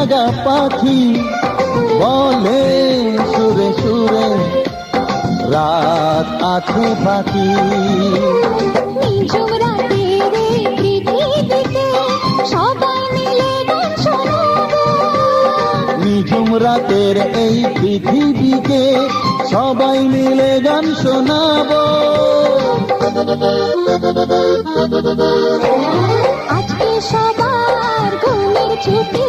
জাগা পাখি বলে সুরে সুরে রাত আছে বাকি। নিঝুম রাতের এই পৃথিবীতে সবাই মিলে গান শোনাবো। নিঝুম রাতের এই পৃথিবীকে সবাই মিলে গান শোনাবো। আজকে সবার ঘুমের ছুটি